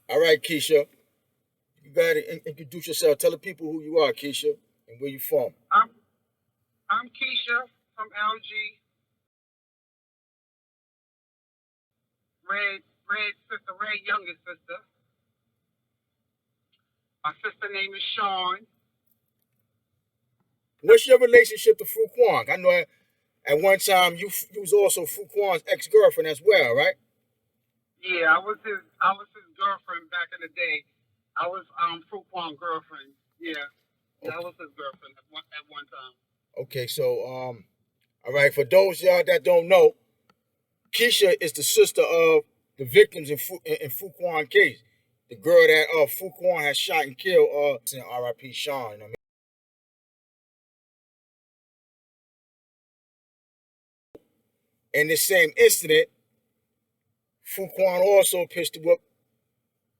All right, Keisha. You got to introduce yourself. Tell the people who you are, Keisha, and where you from. I'm Keisha from LG. Red sister, Red youngest sister. My sister name is Shawn. What's your relationship to Fruitquan? I know at one time you was also Fruitquan's ex-girlfriend as well, right? Yeah, I was his girlfriend back in the day. I was Fruitquan girlfriend. Yeah. Yeah, I was his girlfriend at one time. Okay, so all right, for those y'all that don't know, Keisha is the sister of the victims in Fruitquan case. The girl that Fruitquan has shot and killed, R.I.P. Shawn. You know what I mean? In this same incident, Fruitquan also pistol whipped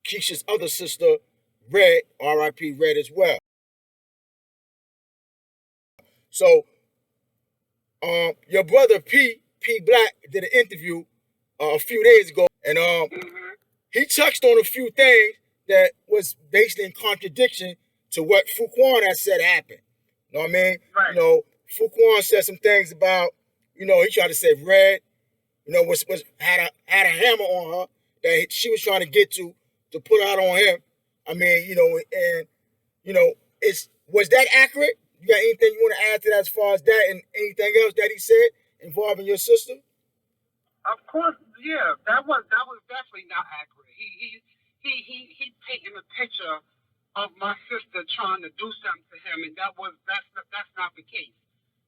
Keisha's other sister, Red, R.I.P. Red as well. So, your brother P Black did an interview a few days ago, and he touched on a few things that was basically in contradiction to what Fruitquan had said happened. You know what I mean? Right. You know, Fruitquan said some things about, he tried to say Red, had a hammer on her that she was trying to get to put out on him. I mean, was that accurate? You got anything you want to add to that as far as that and anything else that he said involving your sister? Of course, yeah. That was definitely not accurate. He painted a picture of my sister trying to do something to him, and that's not the case.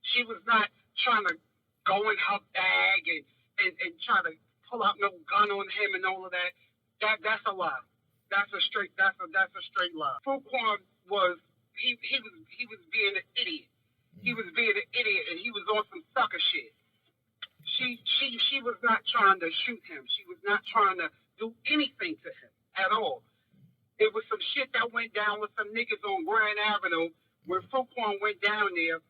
She was not trying to go in her bag and try to pull out no gun on him and all of that. That's a lie. That's a straight lie. Fruitquan was being an idiot. He was being an idiot, and he was on some sucker shit. She was not trying to shoot him. She was not trying to do anything to him at all. It was some shit that went down with some niggas on Grand Avenue where Fruitquan went down there.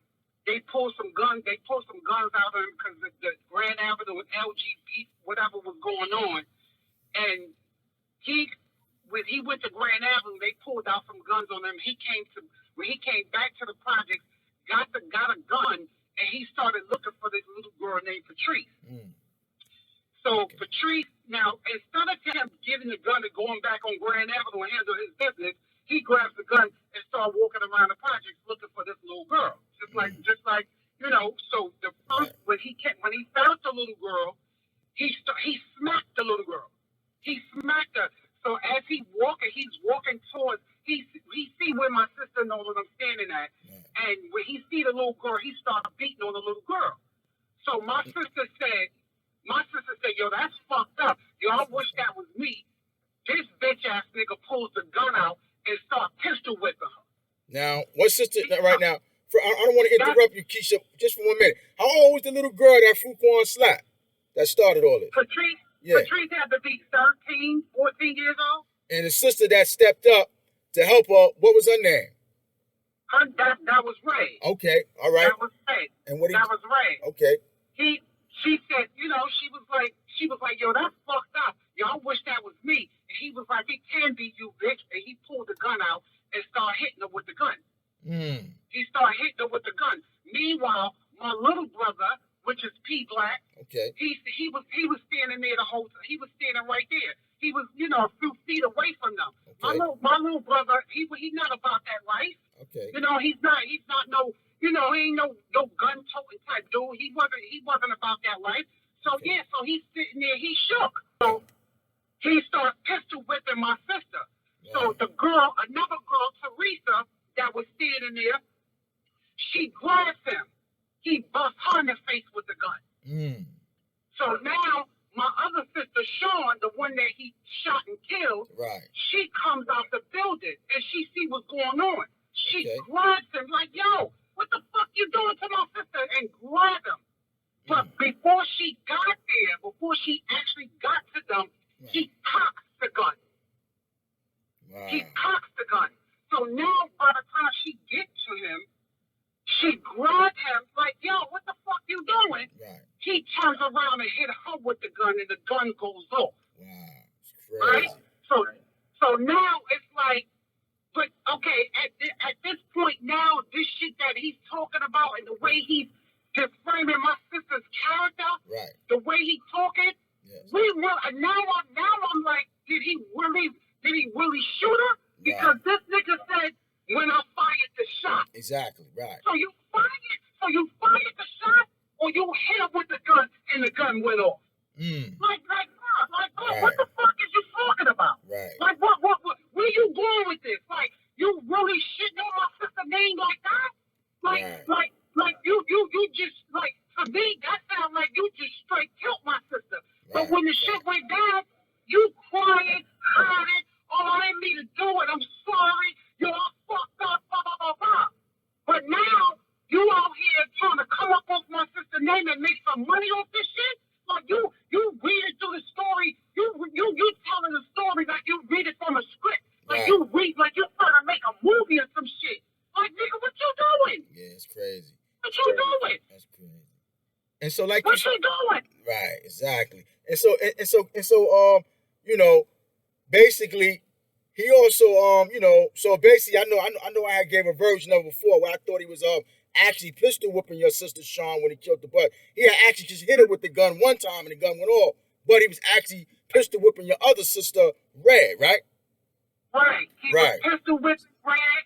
They pulled some guns out of him because the Grand Avenue and LGBT, whatever was going on. And when he went to Grand Avenue, they pulled out some guns on him. When he came back to the project, got a gun, and he started looking for this little girl named Patrice. So okay. Patrice, now, instead of him giving the gun and going back on Grand Avenue and handle his business, he grabs the gun and starts walking around the projects looking for this little girl. Just like, so the first, when he found the little girl, he smacked the little girl. He smacked her. So as he's walking towards, he see where my sister knows that I'm standing at. And when he see the little girl, he starts beating on the little girl. So my sister said, yo, that's fucked up. Yo, I wish that was me. This bitch ass nigga pulls the gun out and starts pistol whipping her. Now, what sister, right now, I don't want to interrupt you, Keisha, just for 1 minute. How old was the little girl that Fruitquan slapped that started all this? Patrice? Yeah. Patrice had to be 13, 14 years old. And the sister that stepped up to help her, what was her name? That was Ray. Okay, all right. That was Ray. And what that was Ray. Okay. She said, she was like, yo, that's fucked up. Yo, I wish that was me. And he was like, it can be you, bitch. And he pulled the gun out and started hitting her with the gun. He started hitting her with the gun. Meanwhile, my little brother, which is P Black, okay, he was standing there the whole time. He was standing right there. He was, a few feet away from them. Okay. My little brother, he's not about that life. Okay. He's not no, he ain't no gun toting type dude. He wasn't about that life. So okay. Yeah, so he's sitting there, he shook. So he started pistol whipping my sister. Yeah. So another girl, Theresa, that was standing there, she grabs him. He busts her in the face with the gun. So now my other sister, Shawn, the one that he shot and killed, right, she comes out the building and she see what's going on. She grabs him like, yo, what the fuck you doing to my sister? And grab him. But before she actually got to them, he cocks the gun. Wow. He cocks the gun. So now by the time she gets to him, she grabbed him like, yo, what the fuck you doing? Right. He turns around and hit her with the gun and the gun goes off. Wow. It's crazy. Right? So did he really shoot her? Because this nigga said when I fired the shot. Exactly, right. So you fired the shot, or you hit him with the gun and the gun went off. Like, right. What the fuck is you talking about? Right. Like, what, where you going with this? Like, you really shitting on my sister's name like that? Like, you just, like, to me, that sounds like you just straight killed my sister. But when the shit went down, you crying, hiding, oh, I didn't mean to do it, I'm sorry, yo, I fucked up, blah, blah, blah, blah. But now, you out here trying to come up off my sister's name and make some money off this shit? Like, you reading through the story, you telling the story like you read it from a script. Like, you read, like you're trying to make a movie or some shit. Like, nigga, what you doing? Yeah, it's crazy. What you doing? That's crazy. And so, like, what you doing? Right, exactly. And so, you know, basically, he also, you know, so basically, I know I had gave a version of it before where I thought he was actually pistol whipping your sister Shawn when he killed the butt. He had actually just hit her with the gun one time and the gun went off, but he was actually pistol whipping your other sister Red, right? Right. He was pistol whipping Red.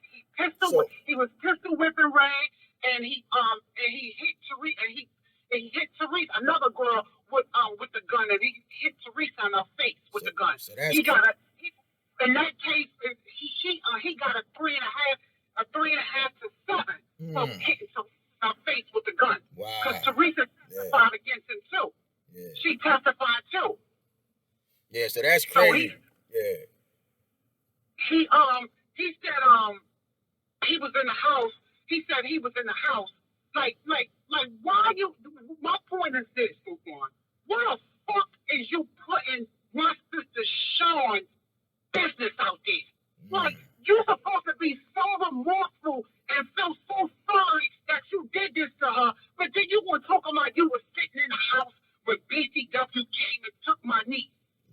He was pistol whipping Red, and he hit Theresa, and he hit Theresa, another girl with the gun, and he hit Theresa in her face with the gun. So that's in that case, he got a 3.5 to 7 from hitting her face with the gun. Wow. Because Theresa testified against him too. Yeah. She testified too. Yeah, so that's crazy. He said he was in the house. He said he was in the house. Like why you? My point is this, Fruitquan. Why the fuck is you putting my sister Shawn's business out there? Like, you're supposed to be so remorseful and feel so sorry that you did this to her, but then you were talking about you were sitting in the house when BCW came and took my niece.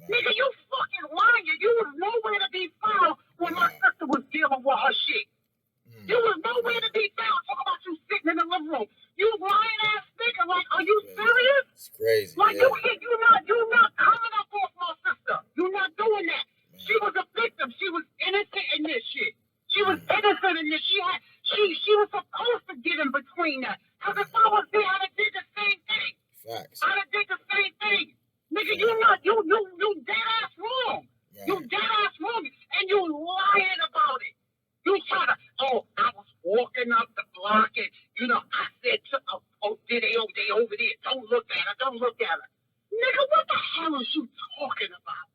Nigga, you fucking lying. You was nowhere to be found when my sister was dealing with her shit. You was nowhere to be found. Talk about you sitting in the living room. You lying ass nigga. Like, are you serious? It's crazy. Like, you're not coming up off my sister. You're not doing that. She was a victim. She was innocent in this shit. She was innocent in this. She was supposed to get in between that. Because if I was there, I'd have did the same thing. Facts. I'd have did the same thing. Nigga, you dead ass wrong. Right. You dead ass wrong. And you lying about it. You try to, I was walking up the block and, I said they over there. Don't look at her. Nigga, what the hell is you talking about?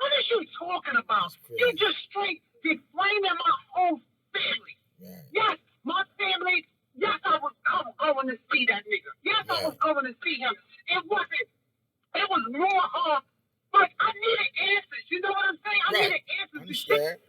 What is you talking about? You just straight defaming my whole family. Right. Yes, my family, yes, I was going to see that nigga. Yes, I was going to see him. It was more of, like, I needed answers. You know what I'm saying? I needed answers to shit.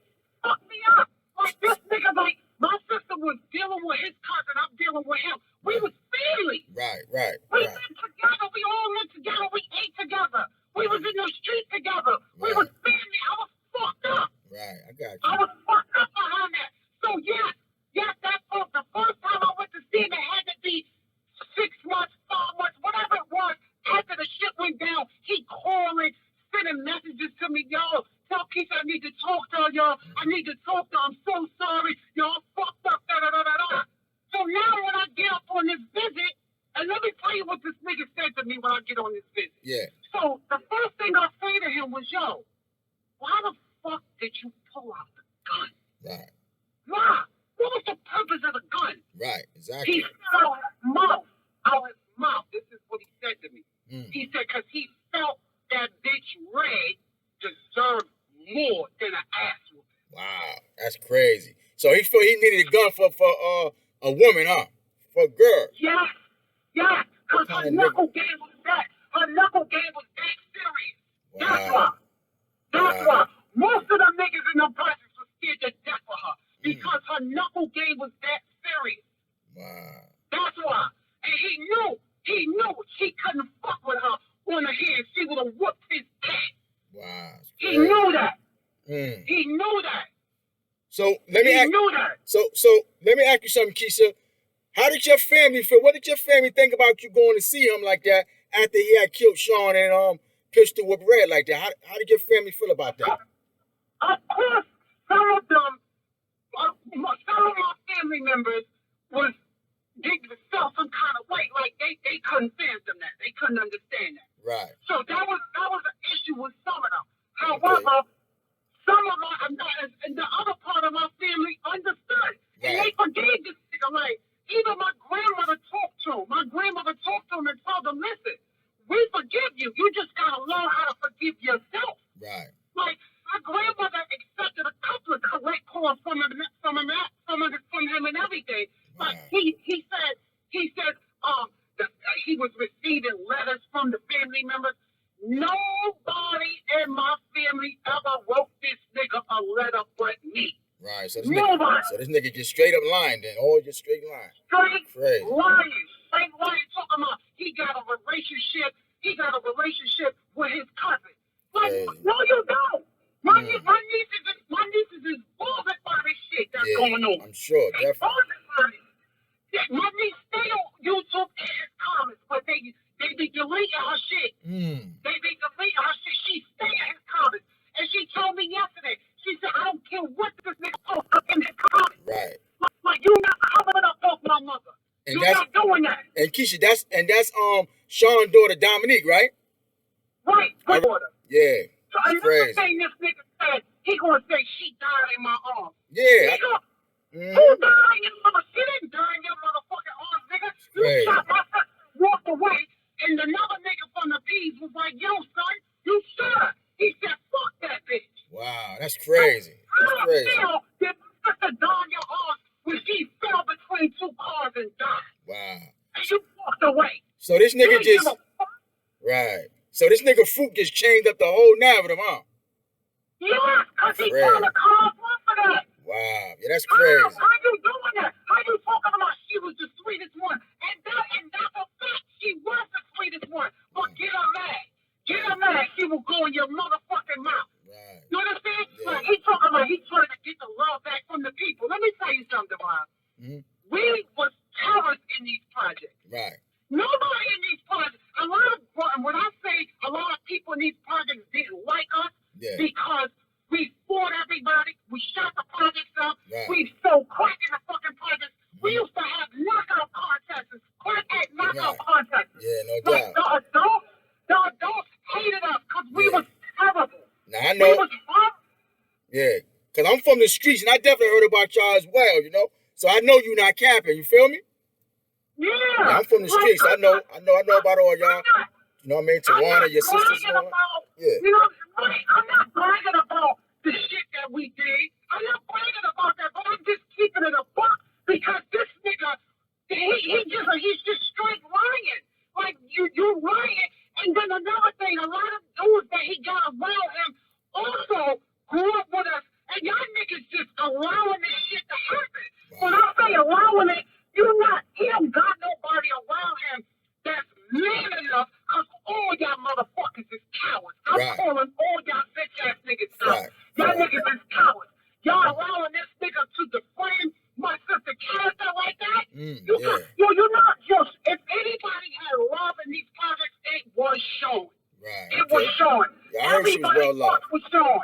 Fuck me up. Like, this nigga, like, my sister was dealing with his cousin, I'm dealing with him. We was family. Right. We lived together. We all lived together. We ate together. We was in the street together. We was family. I was fucked up. Right, I got you. I was fucked up behind that. So, yes, that's the first time I went to see him, it had to be 6 months, 5 months, whatever it was. After the shit went down, he calling, sending messages to me, yo, tell Keisha I need to talk to her, yo. I need to talk to her. I'm so sorry. Yo, I'm fucked up, da-da-da-da-da. So now when I get up on this visit, and let me tell you what this nigga said to me when I get on this visit. Yeah. So the first thing I say to him was, yo, why the fuck did you pull out the gun? Right. Why? What was the purpose of the gun? Right, exactly. He said out his mouth. This is what he said to me. He said, because he felt that bitch Ray deserved more than an ass whooping. Wow, that's crazy. So he felt he needed a gun for a woman, huh? For a girl. Yes, because her knuckle game was that. Her knuckle game was that serious. Wow. That's why. Most of the niggas in the process was scared to death for her. Because her knuckle game was that serious. Wow. That's why. And he knew she couldn't fuck with her on the head. She would have whooped his ass. Wow. He knew that. He knew that. So let me ask you something, Keisha. How did your family feel? What did your family think about you going to see him like that after he had killed Shawn and pistol whip red like that. How did your family feel about that? Of course, some of my family members they felt some kind of way, like they couldn't fathom that. They couldn't understand that. Right. So that was an issue with some of them. However, some of my and the other part of my family understood, and they forgave this nigga. Like even my grandmother talked to him. My grandmother talked to him and told him, "Listen, we forgive you. You just gotta learn how to forgive yourself." Right. Like my grandmother accepted a couple of collect calls from him and everything. But he said that he was receiving letters from the family members. Nobody in my family ever wrote this nigga a letter but me. Right. So this nigga gets straight up lying then. Oh, just straight lying. Straight lying. Talking about he got a relationship. He got a relationship with his cousin. Like, no, you don't. My nieces is bothered by this shit that's going on. I'm sure, definitely. My niece stay on YouTube and his comments, but they be deleting her shit. They be deleting her shit. She stay in his comments. And she told me yesterday, she said, I don't care what this nigga post up in his comments. Right. Like you're not covering up off my mother. And you're not doing that. And Keisha, that's Shawn's daughter Dominique, right? Right, my daughter. Yeah. So another thing this nigga said, he gonna say she died in my arms. Yeah. Who died in your mother? She didn't die in your motherfucking arms, nigga. You shot my son, walked away, and another nigga from the P's was like, yo, son, you shot her. He said, fuck that bitch. Wow, that's crazy. That's crazy. Did my sister die in your arms when she fell between two cars and died? Wow. And you walked away. So this nigga Right. So this nigga Fruit just chained up the whole narrative, huh? Yeah, because he found a car for that. Wow. Yeah, that's crazy. How you doing that? How you talking about she was the sweetest one? And that's a fact. She was the sweetest one. But get her mad. Get her mad. She will go in your motherfucking mouth. Right. You understand? Yeah. Like, he talking about he trying to get the love back from the people. Let me tell you something, Bob. We was terrorists in these projects. Right. Nobody in these projects. When I say a lot of people in these projects didn't like us because we fought everybody, we shot the projects up, we sold crack in the fucking projects. We used to have knockout contests, crack at knockout contests. Yeah, no doubt. The adults hated us because we was terrible. Now I know. Yeah, because I'm from the streets and I definitely heard about y'all as well, you know? So I know you're not capping, you feel me? Yeah. I'm from the streets. I know about all y'all. You know what I mean? Tawana, your sisters and all. Yeah. You know, I'm not bragging about the shit that we did. I'm not bragging about that, but I'm just keeping it a buck because this nigga, he's just straight lying. Like you're lying. And then another thing, a lot of dudes that he got around him also grew up with us, and y'all niggas just allowing this shit to happen. When I say allowing it, he don't got nobody around him that's man enough, because all y'all motherfuckers is cowards. I'm calling all y'all bitch ass niggas cowards. Y'all niggas is cowards. Y'all allowing this nigga to defame my sister character like that? You're not just, if anybody had love in these projects, it was Shawn. Right. It was Shawn. Everybody fucked with Shawn.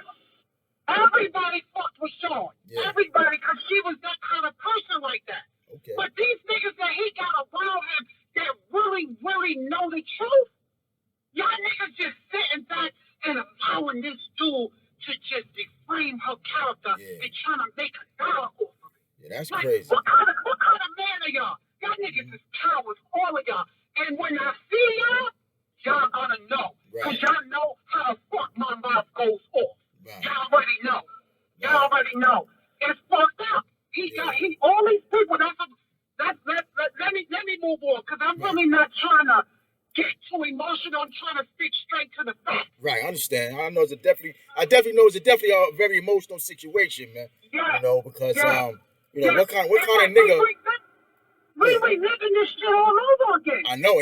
Everybody fucked with Shawn. Everybody, because she was that kind of person like that. Okay. But these niggas that he got around him that really, really know the truth, y'all niggas just sitting back and allowing this dude to just defame her character and trying to make a dollar off of it. Yeah, that's like, crazy. What kind of man are y'all? Y'all niggas is cowards, all of y'all. And when I see y'all gonna know. Because y'all know how the fuck my mouth goes off. Y'all already know. Y'all already know. It's fucked up. All these people, let me move on, because I'm really not trying to get too emotional. I'm trying to stick straight to the facts. Right, I understand. I know I definitely know it's definitely a very emotional situation, man. Yeah. You know, because you know, what kind of nigga we reliving this shit all over again. I know.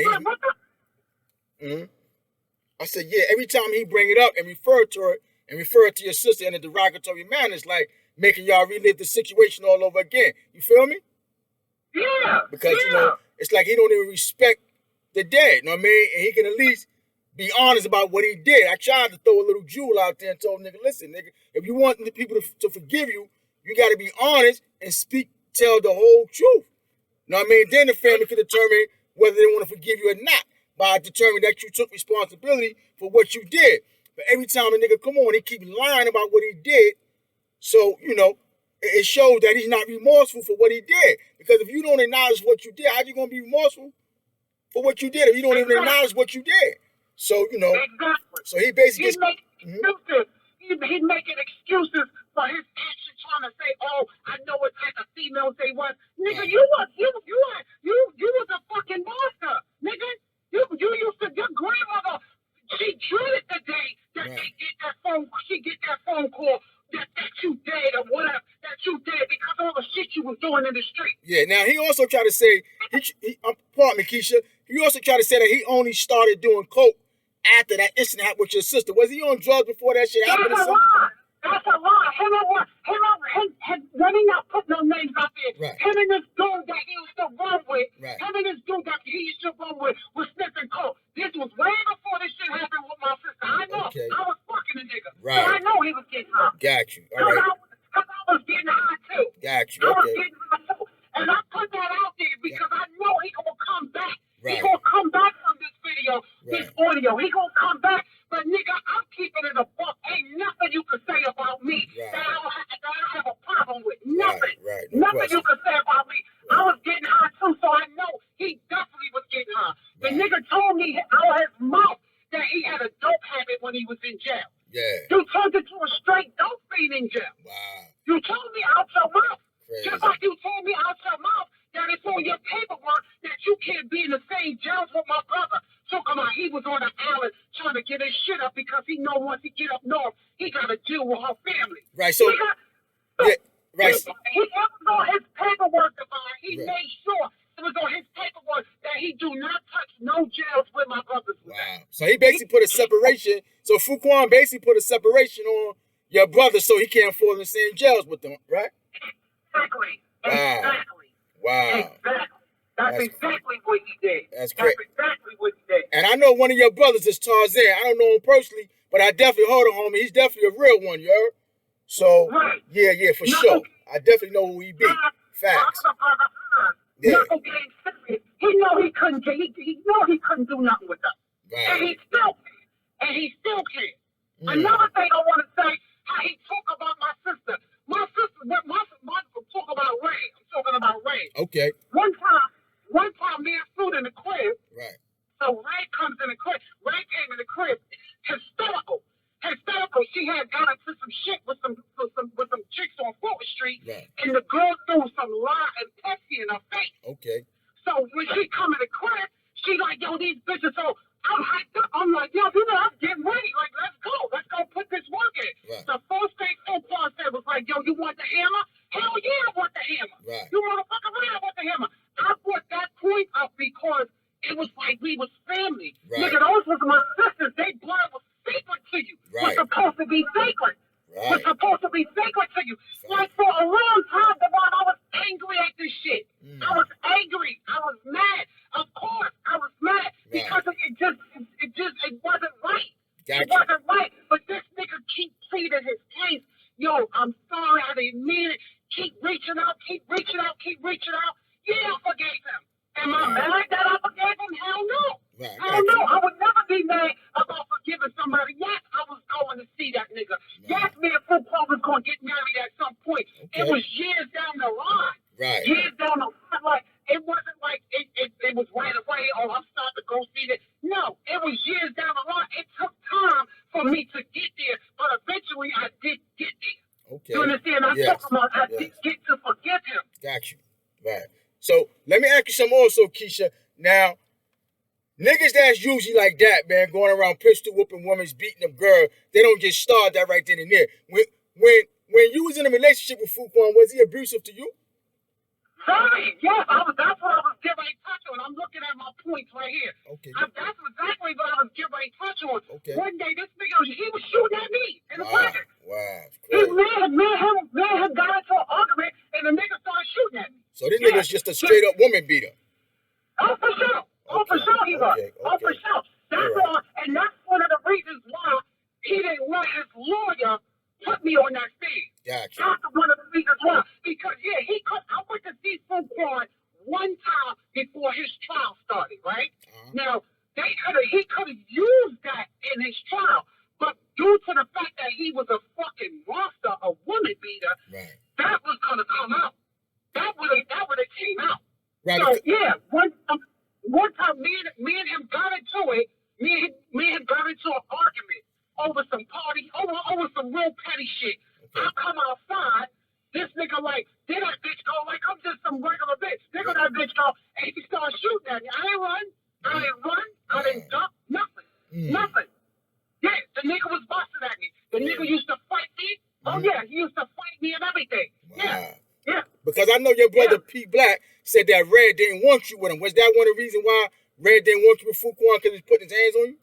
I said, every time he bring it up and refer to it and refer to your sister in a derogatory manner, it's like making y'all relive the situation all over again. You feel me? Yeah. Because, you know, it's like he don't even respect the dead, you know what I mean? And he can at least be honest about what he did. I tried to throw a little jewel out there and told nigga, listen, nigga, if you want the people to forgive you, you got to be honest and tell the whole truth. You know what I mean? Then the family can determine whether they want to forgive you or not by determining that you took responsibility for what you did. But every time a nigga come on, he keep lying about what he did. So, you know, it shows that he's not remorseful for what he did. Because if you don't acknowledge what you did, how you going to be remorseful for what you did if you don't even acknowledge what you did? So, you know, so he basically... He's making excuses for his action, trying to say, "Oh, I know what type of females they was." Nigga, you was a fucking monster, nigga. You used to, your grandmother, she dreaded the day that she get that phone call that you did or whatever that you did because of all the shit you was doing in the street. Yeah. Now he also tried to say pardon me, Keisha. He also tried to say that he only started doing coke after that incident happened with your sister. Was he on drugs before that shit happened? That's a lie. That's a lie. Let me not put no names out there. Right. Him and this dude that he used to run with, right. him and this dude that he used to run with was sniffing coke. This was way before this shit happened with my sister. I know. Okay. I was fucking a nigga. Right. So I know he was getting high. Got you. All right. Because I was getting high too. Got you. I was Okay. getting high too. And I put that out there because I know he gonna come back. Right. He gonna come back from this video, this audio. He gonna come back. But nigga, I'm keeping it a buck. Ain't nothing you can say about me that I have a problem with. Nothing. Right. No nothing question. you can say about me. I was getting high too, so I know he definitely was getting high. The nigga told me out of his mouth that he had a dope habit when he was in jail. Yeah. You turned into a straight dope fiend in jail. Wow. You told me out your mouth. Crazy. Just like you told me out your mouth that it's on your paperwork that you can't be in the same jails with my brother. So come on, he was on the island trying to get his shit up because he know once he get up north, he got to deal with her family. Right. So, right. He was on his paperwork, Divine. He made sure it was on his paperwork that he do not touch no jails with my brothers. Wow. So he basically put a separation. So Fruitquan basically put a separation on your brother so he can't fall in the same jails with them, right? Exactly. Wow. Exactly. Wow. Exactly. That's exactly what he did. That's great. That's exactly what he did. And I know one of your brothers is Tarzan. I don't know him personally, but I definitely heard of him, homie. He's definitely a real one, you heard? So, yeah, for sure. I definitely know who he be. Facts. Yeah. Knuckle game serious. He know he couldn't do nothing with us. Right. And he still can. Another thing I want to say, how he talk about my sister. My sister, talk about Ray. I'm talking about Ray. Okay. One time, me and Fruit in the crib. Right. So Ray comes in the crib. Ray came in the crib, hysterical. She had got into some shit with some chicks on Fulton Street, and the girl threw some lye and Pepsi in her face. Okay. So when she come in the crib, she like, yo, these bitches. So I'm hyped up. I'm like, yo, you know, I'm getting ready. Like, let's go put this work in. Right. The first thing Fruitquan said was like, yo, you want the hammer? Hell yeah, I want the hammer. Right. You motherfucker, right? I want the hammer. I brought that point up because it was like we was family. Right. Nigga, those was my sisters. They blood was sacred to you. Right. Was supposed to be sacred. Right. Was supposed to be sacred to you. Like for a long time, Devon, I was angry at this shit. I was angry. I was mad. Of course, I was mad because it wasn't right. Gotcha. It wasn't right. But this nigga keep pleading his case. Yo, I'm sorry. I didn't mean it. Keep reaching out. Yeah, I forgave him. Am I mad that I forgave him? Hell no. Right. Hell no. I would never be mad about forgiving somebody. Yes, I was going to see that nigga. Yes, me and Fruitquan was going to get married at some point. Okay. It was years down the line. Right. Years down the line. Like, it wasn't like it was right away. Oh, I'm starting to go see that. No, it was years down the line. It took time for me to get there, but eventually I did get there. Okay. You understand? I'm talking about I did get to forgive him. Got you. Right. So let me ask you something also, Keisha. Now, niggas that's usually like that, man, going around pistol whooping women, beating them girl, they don't get started that right then and there. When you was in a relationship with Fruitquan, was he abusive to you? Sorry, yes, that's what I was getting ready to touch on. I'm looking at my points right here. Okay. That's exactly what I was getting ready to touch on. Okay. One day, this nigga, he was shooting at me in the project. Wow. Me and him got into an argument, and the nigga started shooting at me. So this nigga's just a straight up woman beater. Oh, for sure. Oh, for sure he was. Oh, for sure. That's why, and that's me on that stage. Gotcha. That's one of the reasons why. Because he could. I went to see Fruitquan one time before his trial started, right? Now he could have used that in his trial, but due to the fact that he was a fucking monster, a woman beater, right, that was gonna come out. That would have came out. right. So one time me and him got into it. Me and him got into an argument over some over some real petty shit. Okay. I come outside, this nigga like, did that bitch go like I'm just some regular bitch. Nigga, that bitch go, and he started shooting at me. I didn't run. I didn't duck. Nothing. Nothing. Yeah, the nigga was busting at me. The nigga used to fight me. Oh yeah, he used to fight me and everything. Wow. Yeah. Because I know your brother P Black said that Red didn't want you with him. Was that one of the reasons why Red didn't want you with Fruitquan, because he's putting his hands on you?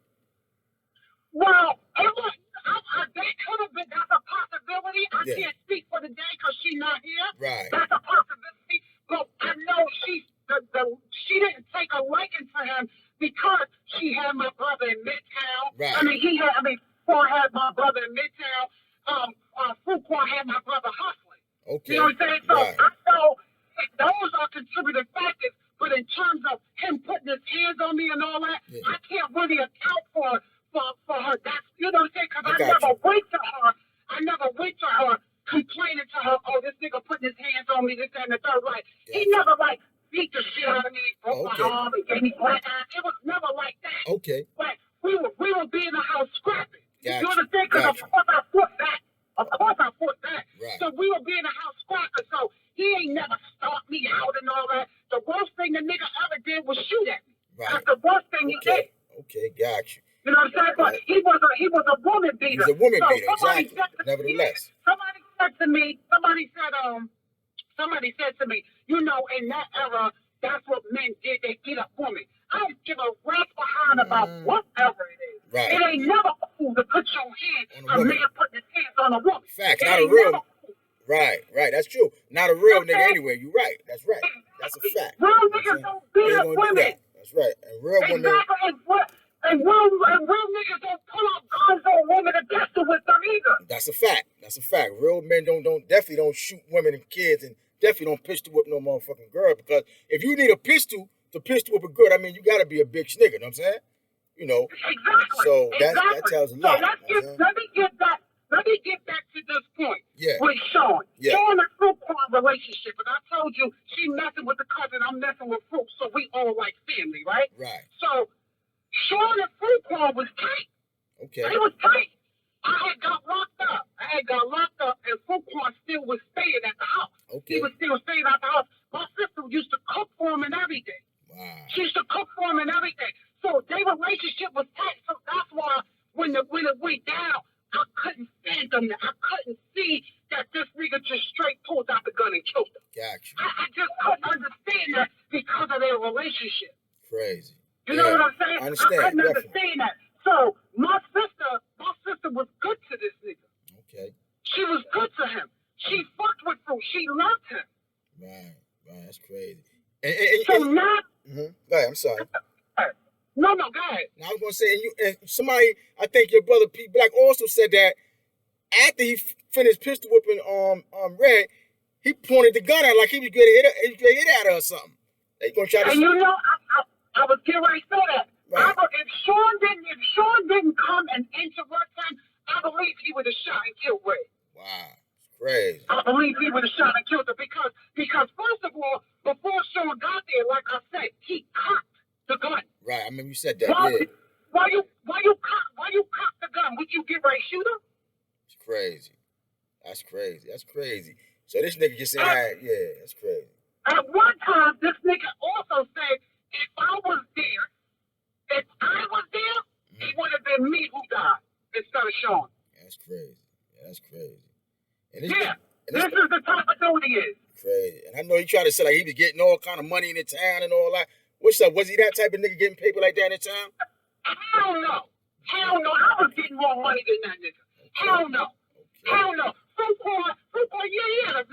Well, it was. That could have been. That's a possibility. I can't speak for the day because she's not here. Right. That's a possibility. But I know she didn't take a liking to him because she had my brother in Midtown. Right. Fruitquan had my brother in Midtown. Fruitquan had my brother hustling. Okay. You know what I'm saying? So I know those are contributing factors. But in terms of him putting his hands on me and all that, I can't really account for her. That's, you know what I'm saying? Because I never went to her complaining to her, oh, this nigga putting his hands on me, this, that, and the third. Like, he never, like, beat the shit out of me, broke my arm, and gave me black eye. It was never like that. Okay. Like, we would be in the house scrapping. You understand? Because of course I fought that. Right. So we would be in the house scrapping. So he ain't never stalked me out and all that. The worst thing the nigga ever did was shoot at me. Right. That's the worst thing he did. Okay, got you. You know what I'm saying? But he was a woman beater. He's a woman beater, exactly. Nevertheless. Somebody said to me, you know, in that era, that's what men did. They beat up women. I don't give a rat's behind about whatever it is. Right. It ain't never cool to put your hand on a man putting his hands on a woman. Facts, not a real. Right, that's true. Not a real nigga anyway. You're right. That's right. That's a fact. Real niggas don't beat up women. That's right. And real women. And real niggas don't pull out guns on women and pistol with them either. That's a fact. Real men definitely don't shoot women and kids, and definitely don't pistol whip no motherfucking girl. Because if you need a pistol to pistol whip a girl, I mean, you gotta be a big nigga. You know what I'm saying? You know. Exactly. So that tells a lot. So let me get back to this point. Yeah. With Shawn. Yeah. Shawn and Fruitquan relationship, and I told you she messing with the cousin, I'm messing with Fruit, so we all like family, right? Right. So Shawn and Fruitquan was tight. Okay. They was tight. I had got locked up, and Fruitquan still was staying at the house. Okay. He was still staying at the house. My sister used to cook for him and everything. Wow. She used to cook for him and everything. So their relationship was tight. So that's why when it went down, I couldn't stand them. I couldn't see that this nigga just straight pulled out the gun and killed them. Gotcha. I just couldn't understand that because of their relationship. Crazy. You know what I'm saying? I understand. I couldn't understand that. So my sister was good to this nigga. Okay. She was good to him. She fucked with him. She loved him. Right. That's crazy. So now. Go ahead. I'm sorry. No, go ahead. Now I was gonna say, and somebody, I think your brother P Black also said that after he finished pistol whipping Red, he pointed the gun out like he was going to hit at her or something. They gonna try to. And you know, I was getting ready to say that. Right. If Shawn didn't come and interrupt him, I believe he would have shot and killed Red. Wow, it's crazy. I believe he would have shot and killed her because first of all, before Shawn got there, like I said, he cocked the gun. Right, I mean you said that. Why you cock the gun? Would you get ready to shoot her? It's crazy. That's crazy. So this nigga just said, that's crazy. At one time, this nigga also said, if I was there, it would have been me who died instead of Shawn. That's crazy. And this is the type of dude he is. Crazy. And I know he tried to say like he was getting all kind of money in the town and all that. What's up? Was he that type of nigga getting paper like that in the town? Hell no. I was getting more money than that nigga. Hell no. Fruitquan, he had a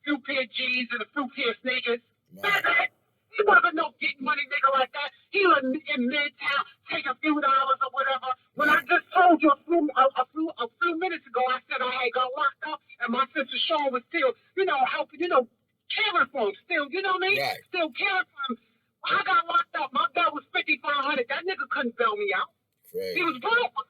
few pair of G's and a few pair of sneakers. That's it. He wasn't no getting money nigga like that. He was in Midtown, take a few dollars or whatever. When I just told you a few minutes ago, I said I had got locked Shawn was still, helping, caring for him still, you know what I mean? Right. Still caring for him. I got locked up. My bill was $5,500. That nigga couldn't bail me out. Crazy. He was broke.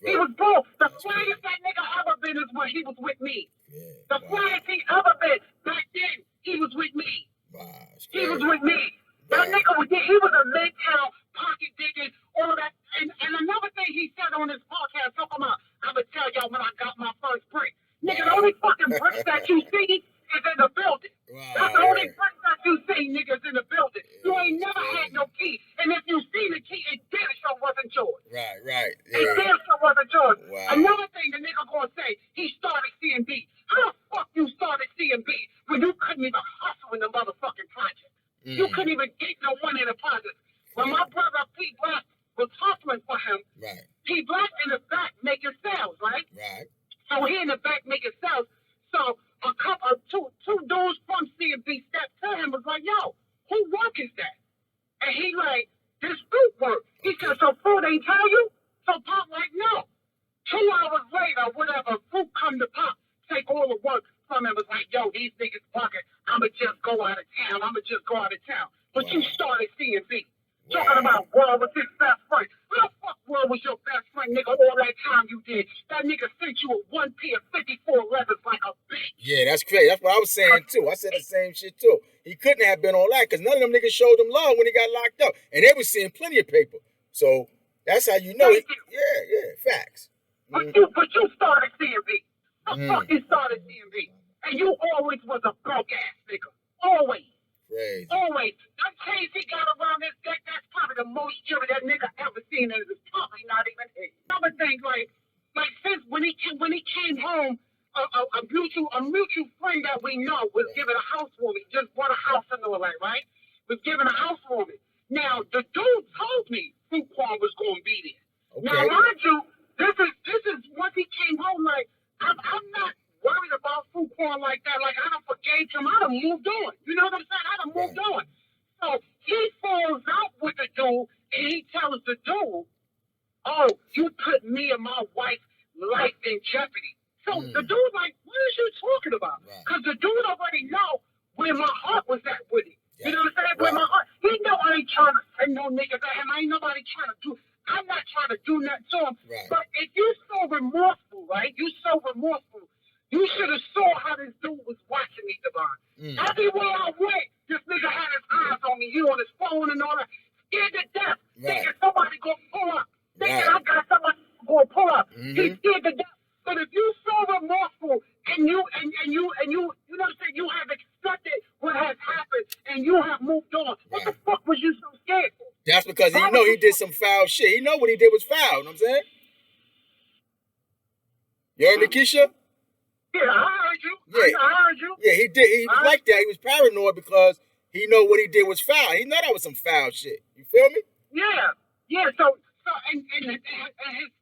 He was broke. The flyest that nigga ever been is when he was with me. Yeah. The flyest he ever been back then, he was with me. Wow. He was with me. That nigga he was a midtown pocket digging, all that. And another thing he said on his podcast, talking about, I'm gonna tell y'all when I got my first brick. Nigga, the only fucking bricks that you see is in the building. Wow. That's the only bricks that you see, niggas, in the building. You ain't never had no key. And if you seen the key, it damn sure wasn't yours. Right. Yeah. It damn sure wasn't yours. Wow. Another thing the nigga gonna say, he started seeing B. How the fuck you started seeing B when you couldn't even hustle in the motherfucking project? You couldn't even get no money in the project. When my brother P Black was hustling for him, Right. P Black in the back making sales, right? Right. So he in the back making sales. So a couple of two dudes from C&B stepped to him, was like, yo, who work is that? And he like, this fruit work. He said, so Fruit ain't tell you? So Pop like, no. 2 hours later, whatever, Fruit come to Pop, take all the work from him, was like, yo, these niggas bugging. I'ma just go out of town. But you started C&B. Talking about World was his best friend. How the fuck World was your best friend, nigga, all that time you did? That nigga sent you a 1 pair of 54 leathers like a bitch. Yeah, that's crazy. That's what I was saying, too. I said the same shit, too. He couldn't have been all that because none of them niggas showed him love when he got locked up. And they was seeing plenty of paper. So that's how you know. Yeah, facts. But you started C&B. The fuck you started C&B. And you always was a broke-ass nigga. Always. Crazy. Always. That chains he got around his neck, that's probably the most jewelry that nigga ever seen, and it's probably not even his. Another thing, like since when he came home, a mutual friend that we know was given a housewarming, just bought a house and all that, right? Was given a housewarming. Now the dude told me Fruitquan was gonna be there. Okay. Now mind you, this is once he came home, like I'm not worried about Fruitquan like that. Like, I done forgave him. I done moved on. You know what I'm saying? I done moved on. So he falls out with the dude, and he tells the dude, oh, you put me and my wife's life in jeopardy. So the dude like, what is you talking about? Because the dude already know where my heart was at with it. You know what I'm saying? Where my heart. He know I ain't trying to send no niggas at him. I ain't nobody trying to do. I'm not trying to do nothing to him. But if you so remorseful, right? You so remorseful. You should have saw how this dude was watching me, Devon. Everywhere I went, this nigga had his eyes on me. He on his phone and all that. Scared to death. Thinking somebody gonna pull up. Thinking I got somebody gonna pull up. He's scared to death. But if you so remorseful and you know what I'm saying, you have accepted what has happened and you have moved on. What the fuck was you so scared for? That's because he know he did some foul shit. He know what he did was foul. You know what I'm saying? You heard me, Keisha? Yeah, I heard you. Yeah. I heard you. Yeah, he did. He was like that. He was paranoid because he know what he did was foul. He know that was some foul shit. You feel me? Yeah. So and his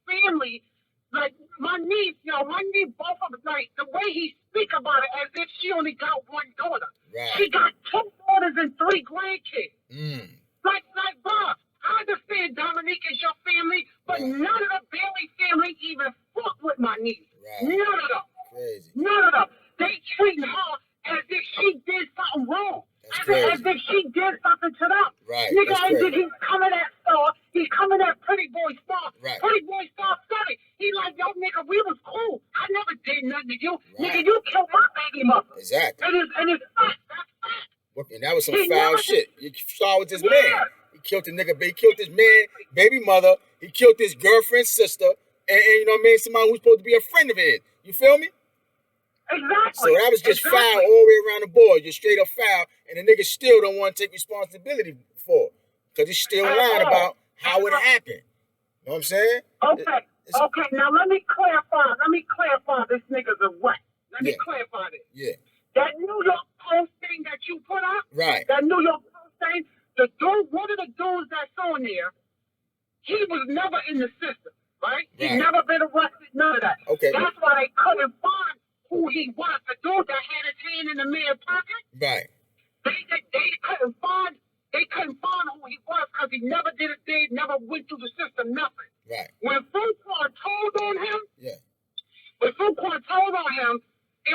family, like my niece, both of them, like the way he speak about it as if she only got one daughter. Right. She got 2 daughters and 3 grandkids. Like, Bob, I understand Dominique is your family, but none of the Bailey family even fuck with my niece. None of them. Crazy. None of them. They treating her as if she did something wrong. As if she did something to them. Right. Nigga, as if he's coming at Star. He's coming at Pretty Boy Star. Right. Pretty Boy Star said it. He like, yo, nigga, we was cool. I never did nothing to you. Nigga, you killed my baby mother. Exactly. And it's fact. That's fact. And that was some foul shit. You saw with this man. He killed the nigga. He killed his man, baby mother. He killed his girlfriend's sister. And you know what I mean? Somebody who's supposed to be a friend of his. You feel me? Exactly. So that was just foul all the way around the board. Just straight up foul. And the nigga still don't want to take responsibility for it. Because he's still lying about how it happened. You know what I'm saying? Okay, now let me clarify this nigga's a what. Let me clarify this. Yeah. That New York Post thing that you put up, that New York Post thing, the dude, one of the dudes that's on there, he was never in the system, right? He's never been arrested, none of that. Okay. That's why they couldn't find who he was. The dude that had his hand in the man's pocket. Right. They couldn't find who he was because he never did a deed, never went through the system, nothing. Right. When Fruitquan told on him, yeah. When Fruitquan told on him,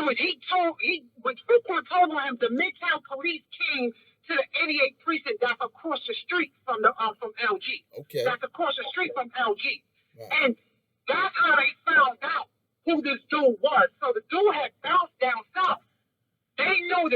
when Fruitquan told on him, the Midtown police came to the 88 precinct that's across the street from LG. Okay. That's across the street from LG. Right. And that's how they found out who this dude was. So the dude had bounced down south. They knew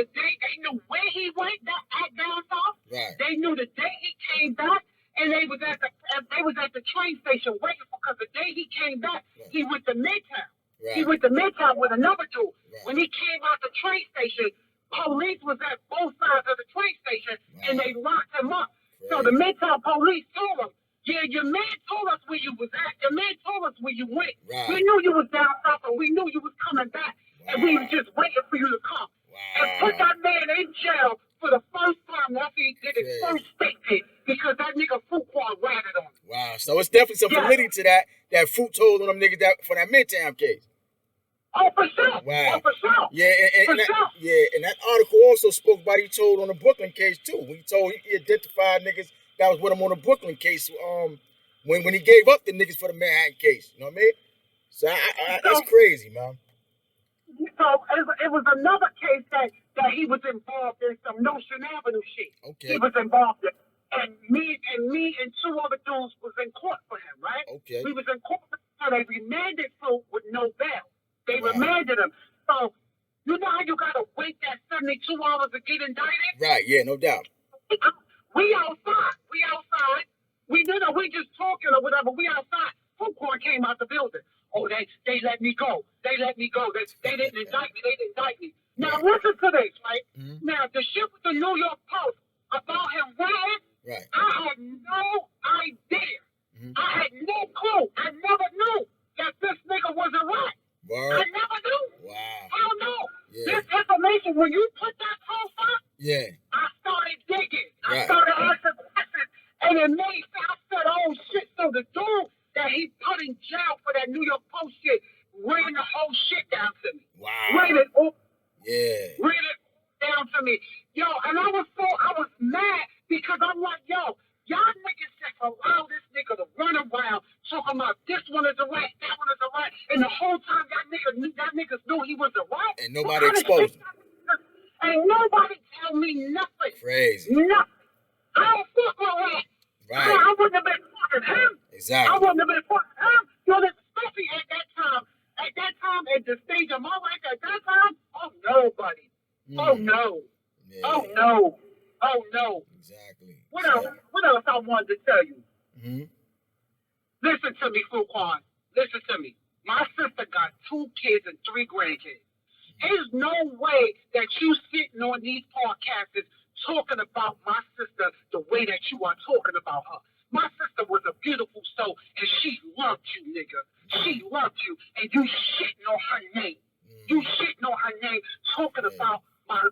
where he went down south. Right. They knew the day he came back, and they was at the train station waiting for, because the day he came back, right. he went to Midtown. Right. He went to Midtown with another dude. Right. When he came out the train station, police was at both sides of the train station, right. and they locked him up. Right. So the Midtown police told him, yeah, your man told us where you was at. Your man told us where you went. Right. We knew you was down south, and we knew you was coming back. Wow. And we was just waiting for you to come. Wow. And put that man in jail for the first time after he did his first statement, because that nigga Fruitquan ratted on him. Wow. So it's definitely some validity to that Fruit told on them niggas for that Midtown case. Oh, for sure. Wow. Oh, for sure. Yeah, and that article also spoke about he told on the Brooklyn case too. When he identified niggas that was with him on the Brooklyn case. When he gave up the niggas for the Manhattan case, you know what I mean? So that's crazy, man. So it was another case that he was involved in, some Notion Avenue shit. Okay. He was involved in, and me and two other dudes was in court for him, right? Okay. We was in court, so they remanded Fruit with no bail. They remanded him. So you know how you gotta wait that 72 hours to get indicted? Right. Yeah. No doubt. We outside. We just talking or whatever. We outside. Fruitquan came out the building. Oh, they let me go. They let me go. They didn't indict me. They didn't indict me. Now listen to this, right? Mm-hmm. Now the shit with the New York Post about him running. Right. I had no idea. Mm-hmm. I had no clue. I never knew that this nigga was a rat. I never knew. Wow. Hell no. Yeah. This information, when you put that post up, I started digging. I started asking questions, and it made sense. I said, oh shit. So the dude that he put in jail for that New York Post shit ran the whole shit down to me. Wow. Ran it down to me. Yo, and I was mad because I'm like, yo, y'all niggas just allow this nigga to run around talking about this one is a rat, that one is a rat, and the whole time that niggas knew he was a rat. And nobody exposed him. And nobody tell me nothing. Crazy. Nothing. I don't fuck with rats. Right. I wouldn't have been fucking him. Exactly. I wouldn't have been fucking him. You know, especially at that time, at the stage of my life, at that time, oh no, buddy. Oh no. Yeah. Oh no. Oh no. Exactly. What else I wanted to tell you? Mm-hmm. Listen to me, Fruitquan. Listen to me. My sister got 2 kids and 3 grandkids. There's no way that you sitting on these podcasts talking about my sister the way that you are talking about her. My sister was a beautiful soul, and she loved you, nigga. She loved you, and you shitting on her name. You shitting on her name, talking about my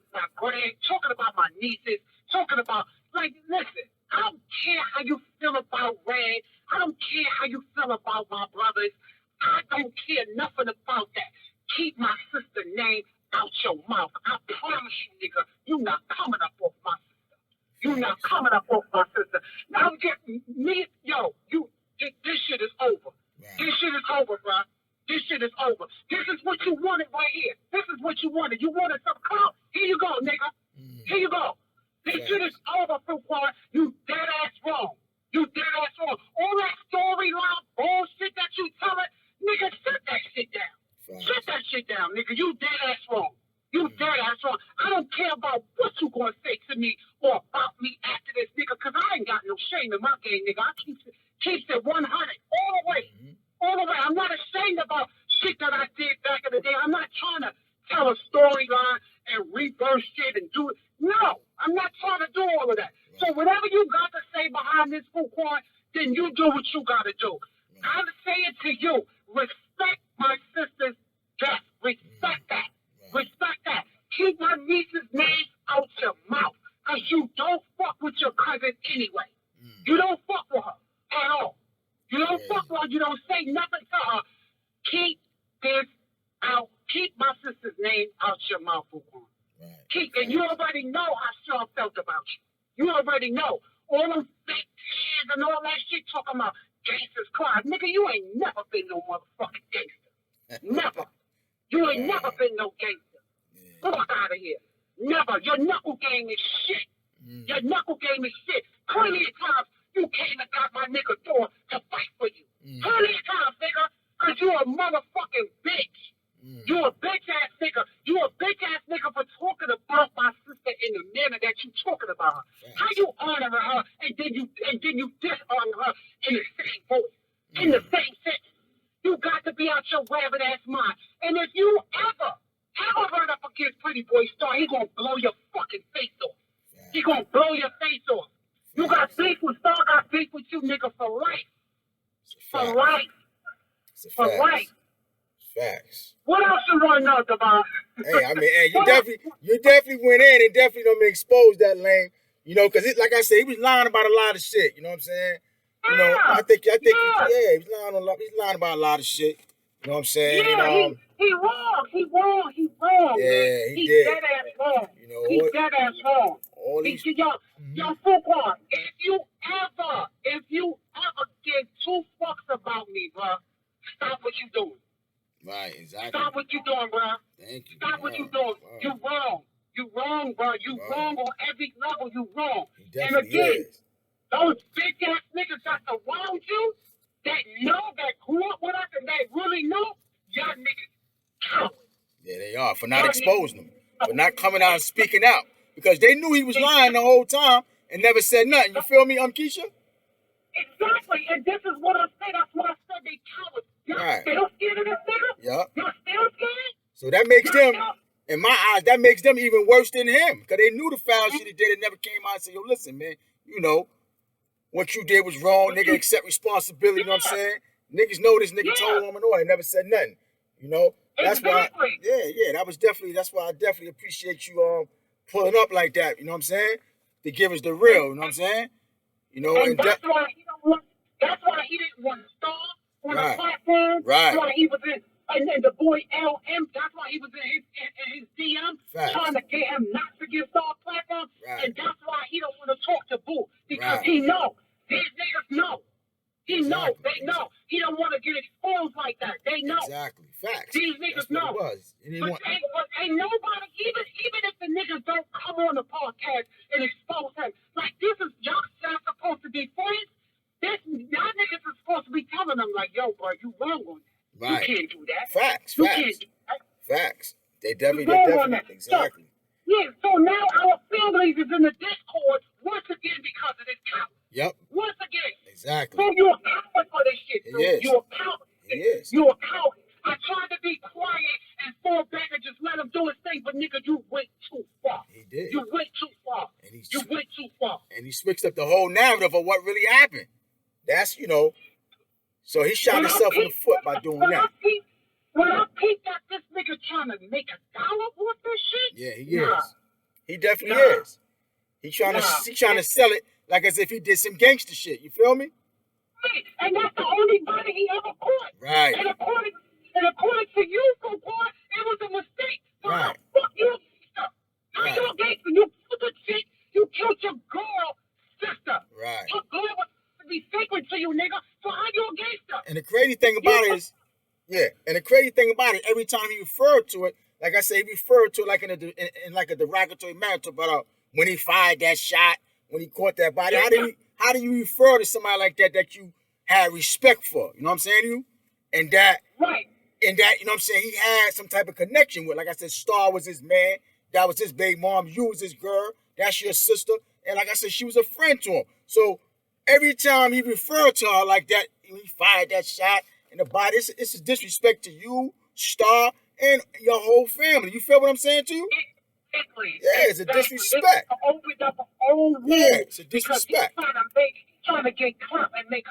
talking about my nieces, talking about, like, listen, I don't care how you feel about Red. I don't care how you feel about my brothers. I don't care nothing about that. Keep my sister's name out your mouth. I promise you, nigga, you not coming up off my sister. You not coming up off my sister. Now get me, this shit is over. Right. This shit is over, bro. This shit is over. This is what you wanted right here. This is what you wanted. You wanted some clout. Here you go, nigga. Here you go. This shit is over, Fruitquan. You dead ass wrong. You dead ass wrong. All that storyline bullshit that you telling, nigga, shut that shit down. Shut that shit down, nigga. You dead ass wrong. You dead ass wrong. I don't care about what you gonna say to me or about me after this, nigga, because I ain't got no shame in my game, nigga. I keep it 100 all the way. All the way. I'm not ashamed about shit that I did back in the day. I'm not trying to tell a storyline and reverse shit and do it. No, I'm not trying to do all of that. So whatever you got to say behind this, Fruitquan, then you do what you got to do. I'm saying to you, respect my sister's death. Respect that. Respect that. Keep my niece's name out your mouth, because you don't fuck with your cousin anyway. You don't fuck with her at all. You don't fuck with her. You don't say nothing to her. Keep this out. Keep my sister's name out your mouth, Fruitquan. And you already know how Shawn felt about you. You already know. All them fake tears and all that shit talking about gangsters crying. Nigga, you ain't never been no motherfucking gangster. Never. You ain't never been no gangster. Fuck out of here. Never. Your knuckle game is shit. Your knuckle game is shit. Plenty of times you came and got my nigga door to fight for you. Plenty of times, nigga, because you a motherfucking bitch. You a bitch ass nigga. You a bitch ass nigga for talking about my sister in the manner that you talking about her. How you honor her and then you dishonor her in the same voice, in the same sentence? You got to be out your rabbit ass mind. And if you ever run up against Pretty Boy Star, he gonna blow your fucking face off. He gonna blow your face off. You got beef with Star, got beef with you, nigga, for life. For life. For life. Facts. What else you want to know about? Hey, I mean, hey, you definitely went in and definitely don't expose that lame, you know, because like I said, he was lying about a lot of shit. You know what I'm saying? You know, I think, he's lying about a lot of shit. You know what I'm saying? Yeah, and, he wrong. He wrong. Yeah, man. he did. Dead ass wrong. You know, He's dead ass wrong. All these, Yo, Fruitquan, if you ever give two fucks about me, bro, stop what you doing. Right, exactly. Stop what you doing, bro. Thank you. Stop what you doing. Wow. You wrong. You wrong, bro. You wrong on every level. You wrong. And again, those big ass niggas that's around you that know, that grew up with us and that really know, y'all niggas cowards. Yeah, they are, for not exposing them, for not coming out and speaking out. Because they knew he was lying the whole time and never said nothing. You feel me, Keisha? Exactly, and this is what I said. That's why I said they cowards. Y'all still scared of this nigga? Yep. Y'all still scared? So that makes them, in my eyes, that makes them even worse than him. Because they knew the foul shit he did and never came out and said, yo, listen, man, you know, what you did was wrong. Nigga, accept responsibility, you know what I'm saying? Niggas know this nigga told them and all. They never said nothing. You know? That's why, that's why I definitely appreciate you pulling up like that, you know what I'm saying? To give us the real, you know what I'm saying? You know, and that's why he didn't want to Star on the platform. Right. That's why he was in, and then the boy LM, that's why he was in his DM trying to get him not to give Star a platform. And that's why he don't want to talk to Boo. Because he know. These niggas know. He know. They know. He don't want to get exposed like that. They know. Exactly. Facts. These niggas know. But ain't nobody, even if the niggas don't come on the podcast and expose him, like this is y'all supposed to be friends. Y'all niggas are supposed to be telling them like, yo, bro, you wrong on that. Right. You can't do that. Facts. You can't do that. Facts. They definitely. Exactly. So now our families is in the Discord once again because of this coward. Yep. Once again. Exactly. So you're a coward for this shit. You're a coward. You're a coward. I tried to be quiet and fall back and just let him do his thing, but nigga, you went too far. He did. You went too far. You went too far. And he switched up the whole narrative of what really happened. That's, you know, so he shot himself in the foot by doing that. When I peeped at this nigga trying to make $1 off this shit. Yeah, he is. He definitely is. He trying to sell it like as if he did some gangster shit. You feel me? And that's the only body he ever caught. Right. And according to you, boy, it was a mistake. Right. Fuck you, sister. How you a gangster? You killed the chick. You killed your girl, sister. Right. Your girl was to be sacred to you, nigga. So how you a gangster? And the crazy thing about it is, every time he referred to it, like I said, he referred to it like in like a derogatory manner about when he fired that shot, when he caught that body. How do you refer to somebody like that you had respect for? You know what I'm saying to you? And that, you know what I'm saying, he had some type of connection with. Like I said, Star was his man. That was his baby mom. You was his girl. That's your sister. And like I said, she was a friend to him. So every time he referred to her like that, he fired that shot in the body. It's a disrespect to you, Star, and your whole family. You feel what I'm saying to you? Exactly. Yeah, it's a disrespect. Opened up an old wound. Yeah, it's a disrespect. Trying to get caught and make $1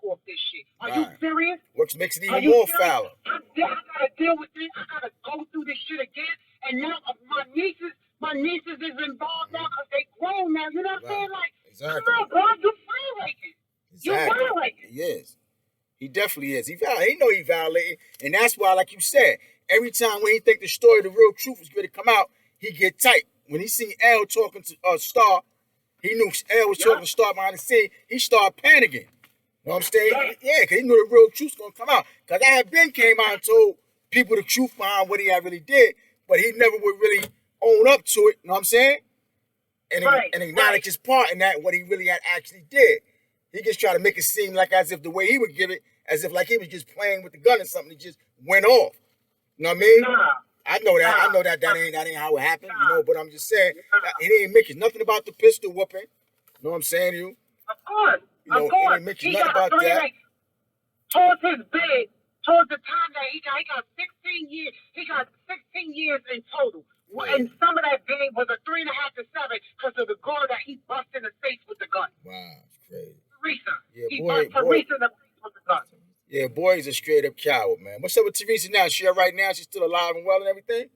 off this shit. Are you serious? Which makes it even more foul. I gotta deal with this. I gotta go through this shit again. And now my nieces is involved now because they grown now. You know what I'm saying? Like, come on, bro, you violating. You violating. He is. He definitely is. He know he violated. And that's why, like you said, every time when he think the story, the real truth is going to come out, he get tight. When he seen L talking to Star, he knew L was talking to Star behind the scene. He started panicking. You know what I'm saying? Yeah, because he knew the real truth's going to come out. Because I had been came out and told people the truth behind what he had really did, but he never would really own up to it. You know what I'm saying? And acknowledge his part in that, what he really had actually did. He just tried to make it seem like as if the way he would give it, as if like he was just playing with the gun or something, it just went off. You know what I mean? I know that. I know that ain't how it happened, you know, but I'm just saying, it ain't making nothing about the pistol whooping. You know what I'm saying to you? Of course. You know, it ain't making nothing about that. Towards his bed, towards the time that he got 16 years. He got 16 years in total. And some of that bed was a 3.5 to 7 because of the girl that he busted in the face with the gun. Wow, it's crazy. Theresa. Yeah, he bust Theresa in the face with the gun. Yeah, boy, he's a straight up coward, man. What's up with Theresa now? She all right now? She's still alive and well and everything?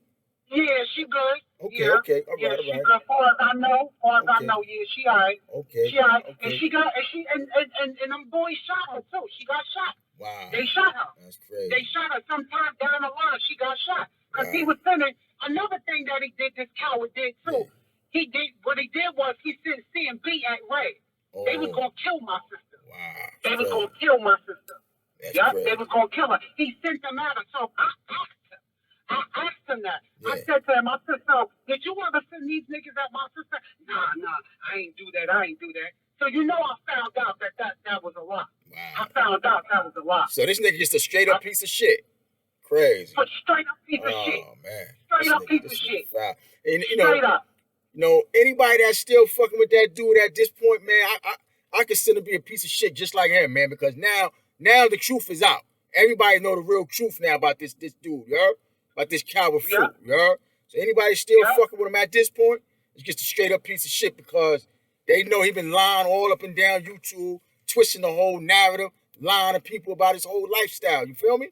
Yeah, she good. Okay, yeah. Okay, all right, she good. Far as I know, yeah, she all right. Okay. She all right. Okay. And them boys shot her too. She got shot. Wow. They shot her. That's crazy. They shot her sometime down the line. She got shot. Because he was sending another thing that he did, this coward did too. Yeah. What he did was he sent C and B at Ray. Oh. They was gonna kill my sister. Wow. They was gonna kill my sister. That's crazy. They was gonna kill her. He sent them at her. So I asked him that. Yeah. I said to him, so did you ever send these niggas at my sister? Nah, I ain't do that. So you know I found out that was a lie. Wow. I found out that was a lie. So this nigga just a straight up piece of shit. Crazy. A straight up piece of shit. Oh man. Straight up piece of shit. And straight up. You know, anybody that's still fucking with that dude at this point, man, I consider him to be a piece of shit just like him, man, because now the truth is out. Everybody know the real truth now about this dude, you heard? About this coward fruit, you heard? So anybody still fucking with him at this point, it's just a straight up piece of shit because they know he been lying all up and down YouTube, twisting the whole narrative, lying to people about his whole lifestyle. You feel me?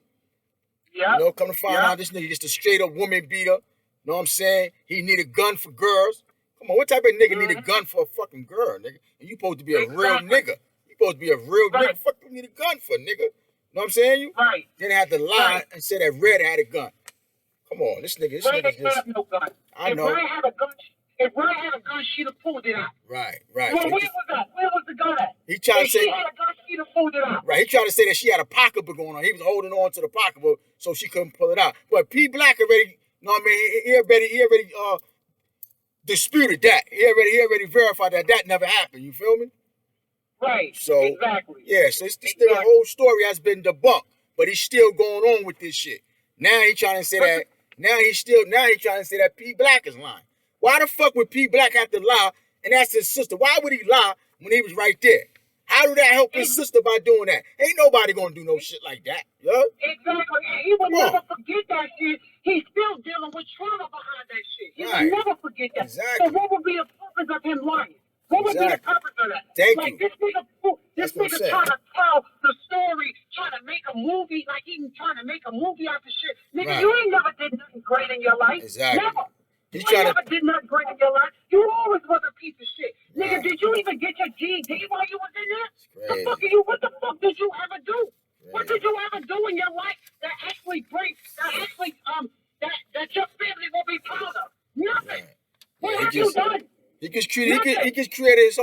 Yeah. You know, come to find out this nigga just a straight up woman beater. You know what I'm saying? He need a gun for girls. Come on, what type of nigga need a gun for a fucking girl, nigga? And you supposed to be a real nigga. You supposed to be a real nigga. Fuck you need a gun for, nigga. You know what I'm saying? You then had to lie and say that Red had a gun. Come on, this nigga just. Have no gun. I know. If Red had a gun, she'd have pulled it out. Right. Well, where was that? Where was the gun at? He tried to say. She had a gun, she'd have pulled it out. Right. He tried to say that she had a pocketbook on her. He was holding on to the pocketbook so she couldn't pull it out. But P Black already, you know what I mean? He already disputed that. He already verified that never happened. You feel me? Right. So exactly. Yeah. So the whole story has been debunked, but he's still going on with this shit. Now he trying to say that. Now he's trying to say that P Black is lying. Why the fuck would P Black have to lie? And that's his sister. Why would he lie when he was right there? How did that help his sister by doing that? Ain't nobody gonna do no shit like that. Yeah? Exactly. And he would never forget that shit. He's still dealing with trauma behind that shit. He would never forget that. Exactly. So what would be the purpose of him lying? What would be the purpose of that? Thank you. This nigga trying to tell the story, trying to make a movie, like he trying to make a movie out of shit. Nigga, you ain't never did nothing great in your life. Exactly. Never. You never did nothing great in your life. You always was a piece of shit. Nigga, did you even get your GED while you was in there? What the fuck did you ever do? Crazy. What did you ever do in your life that actually that your family will be proud of? Nothing. What have you done? He just created his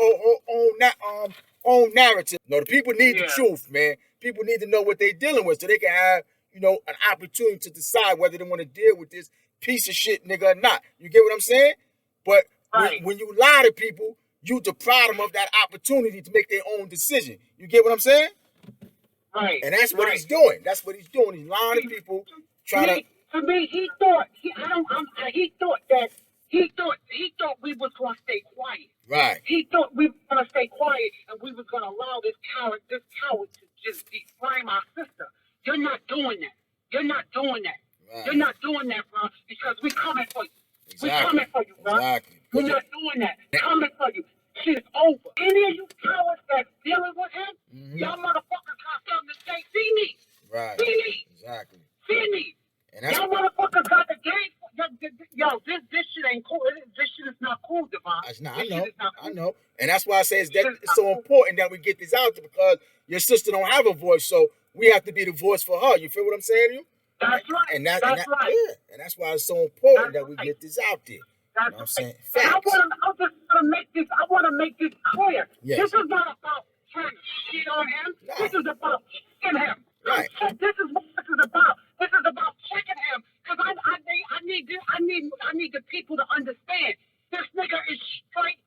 own narrative. No, the people need the truth, man. People need to know what they're dealing with so they can have, you know, an opportunity to decide whether they want to deal with this piece of shit nigga or not. You get what I'm saying? But when you lie to people, you deprive them of that opportunity to make their own decision. You get what I'm saying? Right. And that's what he's doing. That's what he's doing. He's lying to people, To me, he thought we was gonna stay quiet. Right. He thought we were gonna stay quiet and we was gonna allow this coward to just defame our sister. You're not doing that. You're not doing that. Right. You're not doing that, bro, because we coming for you. Exactly. We coming for you, bro. Exactly. We're not doing that. Coming for you. Shit's over. Any of you cowards that's dealing with him, y'all motherfuckers got something to say. See me. Right. See me. Exactly. See me. And that's y'all motherfuckers got the game. Yo, this shit ain't cool. This shit is not cool, Devon. I know. And that's why I say it's so important that we get this out there because your sister don't have a voice, so we have to be the voice for her. You feel what I'm saying to you? That's right. And that's right. Yeah. And that's why it's so important that we get this out there. That's you know what I'm saying? Facts. I want to make this clear. Yes. This is not about trying to shit on him. No. This is about shitting him. Right. This is what this is about. This is about checking him because I need the people to understand. This nigga is straight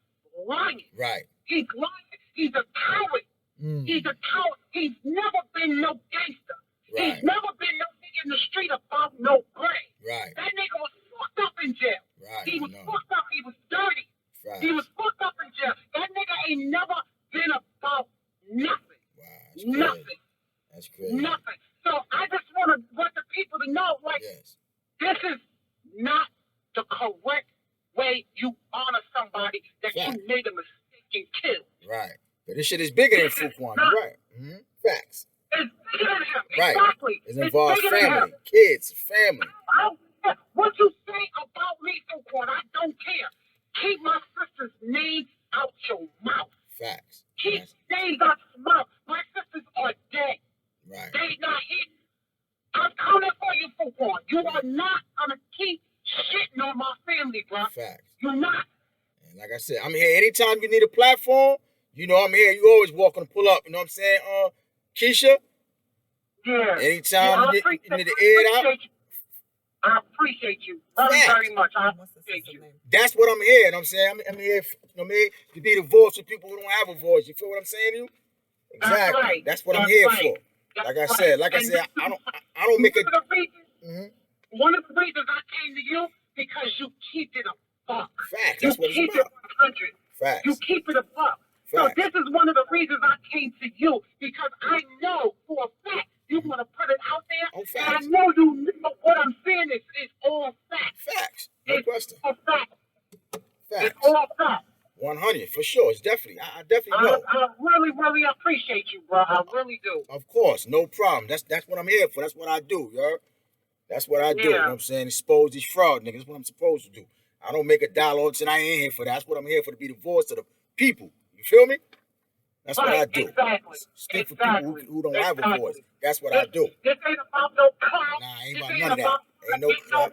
lying. Right. He's lying. He's a coward. He's a coward. He's never been no gangster. Right. He's never been no nigga in the street about no grade. Right. That nigga was fucked up in jail. Right. He was fucked up. He was dirty. Right. He was fucked up in jail. That nigga ain't never been about nothing. Wow. Nothing. That's crazy. Nothing. So I just want the people to know, like, this is not the correct way you honor somebody that you made a mistake and killed. Right. But this shit is bigger than Fruitquan. You're right. Facts. It's bigger than him. Right. Exactly. It involves family, kids, family. What you say about me, Fruitquan, I don't care. Keep my sister's name out your mouth. Facts. Keep names out your mouth. My sisters are dead. Right. They not here. I'm coming for you, Fruitquan. You are not gonna keep shitting on my family, bro. Facts. You're not. And like I said, I'm here anytime you need a platform. You know I'm here. You always welcome to pull up. You know what I'm saying? Keisha? Yeah. Anytime you need to air it out. I appreciate you very much. I appreciate you. That's what I'm here. You know what I'm saying? I'm here, to be the voice for people who don't have a voice. You feel what I'm saying to you? Exactly. That's right. That's what I'm here for. Like I said, I don't make it. One of the reasons I came to you because you keep it a buck. Facts. That's what it's about. You keep it 100. Facts. You keep it a buck. So this is one of the reasons I came to you because I know for a fact you want to put it out there. And I know you know what I'm saying is all facts. Facts. No question. All facts. Facts. It's all facts. 100 for sure. It's definitely. I definitely know. I really, really appreciate you, bro. I really do. Of course, no problem. That's what I'm here for. That's what I do, yo. That's what I do. You know what I'm saying? Expose these fraud niggas. That's what I'm supposed to do. I don't make a dollar and I ain't here for that. That's what I'm here for, to be the voice of the people. You feel me? That's what I do. Exactly. Speak for people who don't have a voice. That's what I do. This ain't about no clout. Nah, ain't about none of that. Ain't no clout.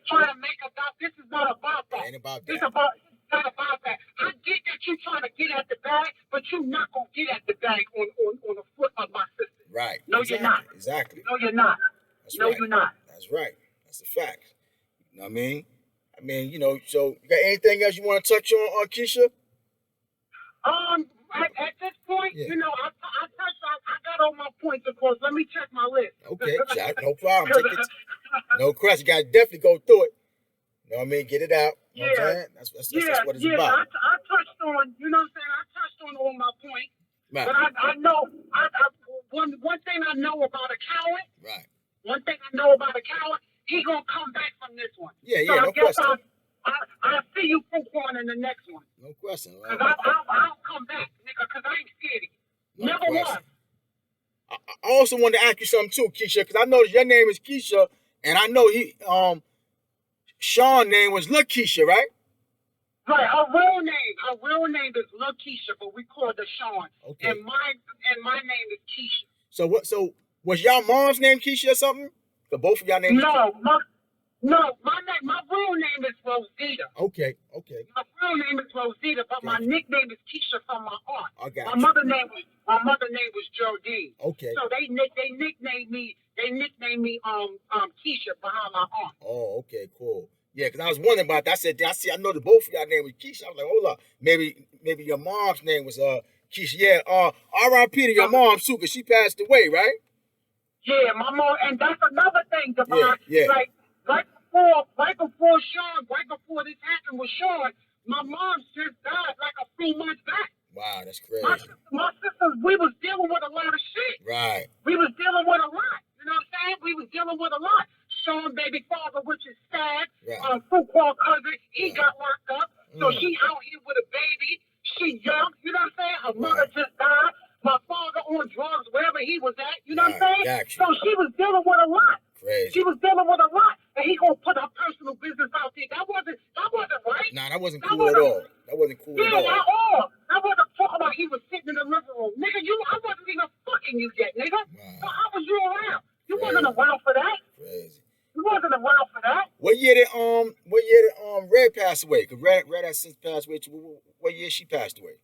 Trying to make about this is not about that. Ain't about that. It's not about that. I get that you trying to get at the bag, but you're not gonna get at the bag on the foot of my sister. Right. No, exactly. you're not. Exactly. No, you're not. That's no, right. You're not. That's right. That's a fact. You know what I mean? You know, so you got anything else you want to touch on, Keisha? At this point, you know, I got all my points, of course. Let me check my list. Okay, no problem. Take it. No question. You got to definitely go through it. You know what I mean? Get it out. You know what I'm saying? That's what it's about. I touched on, you know what I'm saying? I touched on all my points. Right. But I know, one thing I know about a coward. Right. One thing I know about a coward, he gonna come back from this one. Yeah, so no question. I'll see you, Fruitquan, in the next one. No question. Because I'll come back, nigga, because I ain't scared of you. Never was. I also wanted to ask you something too, Keisha, because I know your name is Keisha, and I know Shawn's name was Keisha, right? Right. Her real name is Keisha, but we call her Shawn. Okay. And my name is Keisha. So was y'all mom's name Keisha or something? So both of y'all names. My real name is Rosita. Okay. My real name is Rosita, but my nickname is Keisha from my aunt. I got my mother name was Geraldine. Okay. So they nicknamed me Keisha behind my aunt. Oh, okay, cool. Yeah, because I was wondering about that. I know that both of y'all name was Keisha. I was like, hold up, maybe your mom's name was Keisha. Yeah, R.I.P. to your mom too, because she passed away, right? Yeah, my mom, and that's another thing, Devon. Yeah. Like right before Shawn, right before this happened with Shawn, my mom just died like a few months back. Wow, that's crazy. My sisters, we was dealing with a lot of shit. Right. We was dealing with a lot. You know what I'm saying? We was dealing with a lot. Shawn, baby father, which is sad. Right. Fruitquan cousin, he got locked up. So she out here with a baby. She young. You know what I'm saying? Her mother just died. My father on drugs, wherever he was at. You know what I'm saying? Gotcha. So she was dealing with a lot. Crazy. She was dealing with a lot. And he gonna put her personal business out there. That wasn't right. Nah, that wasn't cool at all. That wasn't cool at all. At all. I wasn't talking about he was sitting in the living room. Nigga, I wasn't even fucking you yet, nigga. Wow. So how was you around? You wasn't around for that. Crazy. You wasn't around for that. What year did Red pass away? Cause Red has since passed away. What year she passed away?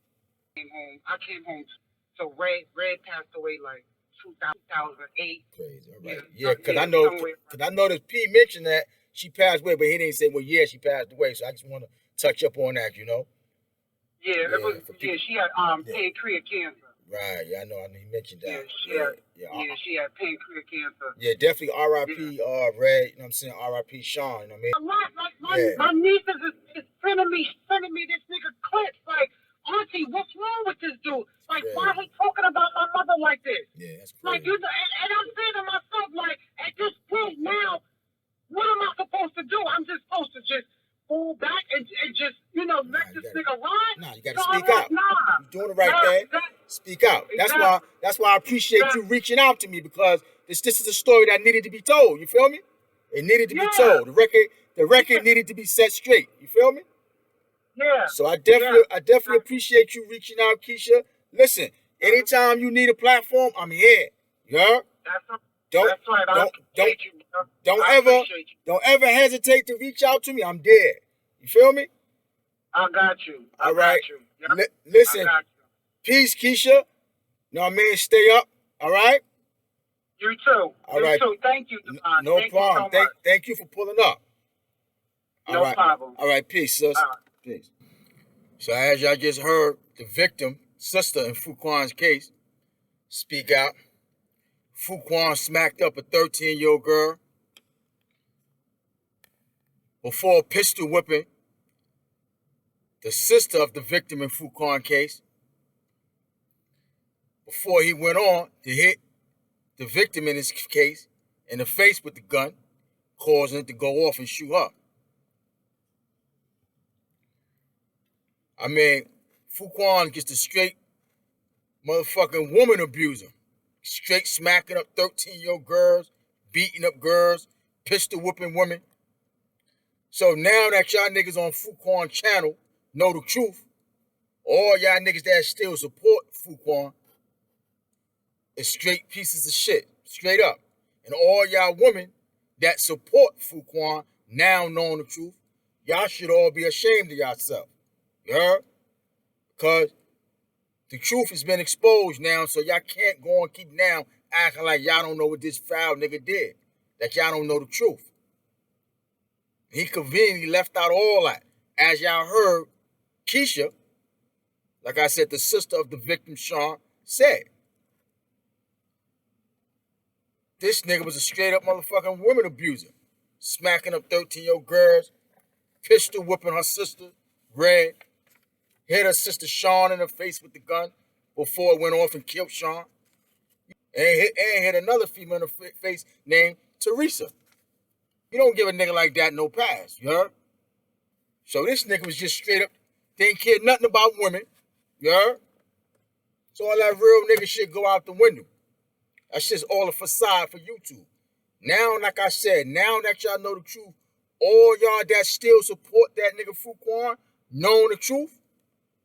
I came home. So Red passed away like 2008. Crazy. All right. Yeah, Because somewhere. I know that P mentioned that she passed away, but he didn't say what year she passed away. So I just want to touch up on that, you know. Yeah, it was. Yeah, she had pancreatic cancer. Right. Yeah, I know. He mentioned that. She had pancreatic cancer. Yeah, definitely R.I.P. Red. You know what I'm saying? R.I.P. Shawn. You know what I mean? A lot. Like my nieces is sending me this nigga clips. Like, Auntie, what's wrong with this dude? Like, why he talking about my mother like this? Yeah, that's crazy. Like, and I'm saying to myself, like, at this point now, what am I supposed to do? I'm just supposed to just fall back and just, let this nigga ride? Nah, you gotta speak out. Nah. You're doing the right thing. Speak out. That's why I appreciate you reaching out to me, because this is a story that needed to be told. You feel me? It needed to be told. The record needed to be set straight. You feel me? Yeah. So I definitely appreciate you reaching out, Keisha. Listen, anytime you need a platform, I'm here. Yeah? That's right. Don't ever hesitate to reach out to me. I'm there. You feel me? I got you. All right. Yep. Listen. Peace, Keisha. Know what I mean? Stay up. All right? You too. All right. Too. Thank you, Devon. No problem. Thank you for pulling up. No problem. All right. Peace, sis. Peace. So as y'all just heard, the victim, sister in Fruitquan's case, speak out. Fruitquan smacked up a 13-year-old girl before pistol whipping the sister of the victim in Fruitquan case, before he went on to hit the victim in his case in the face with the gun, causing it to go off and shoot her. I mean, Fruitquan gets the straight motherfucking woman abuser. Straight smacking up 13-year-old girls, beating up girls, pistol whipping women. So now that y'all niggas on Fruitquan channel know the truth, all y'all niggas that still support Fruitquan is straight pieces of shit. Straight up. And all y'all women that support Fruitquan now knowing the truth, y'all should all be ashamed of yourself. You heard? Because the truth has been exposed now, so y'all can't go and keep now acting like y'all don't know what this foul nigga did. That y'all don't know the truth. He conveniently left out all that. As y'all heard, Keisha, like I said, the sister of the victim, Shawn, said. This nigga was a straight up motherfucking woman abuser. Smacking up 13-year-old girls, pistol whipping her sister, Red, hit her sister Shawn in the face with the gun before it went off and killed Shawn. And hit another female in the face named Theresa. You don't give a nigga like that no pass, you heard? So this nigga was just straight up, didn't care nothing about women, you heard? So all that real nigga shit go out the window. That's just all a facade for YouTube. Now, like I said, now that y'all know the truth, all y'all that still support that nigga Fruitquan, knowing the truth,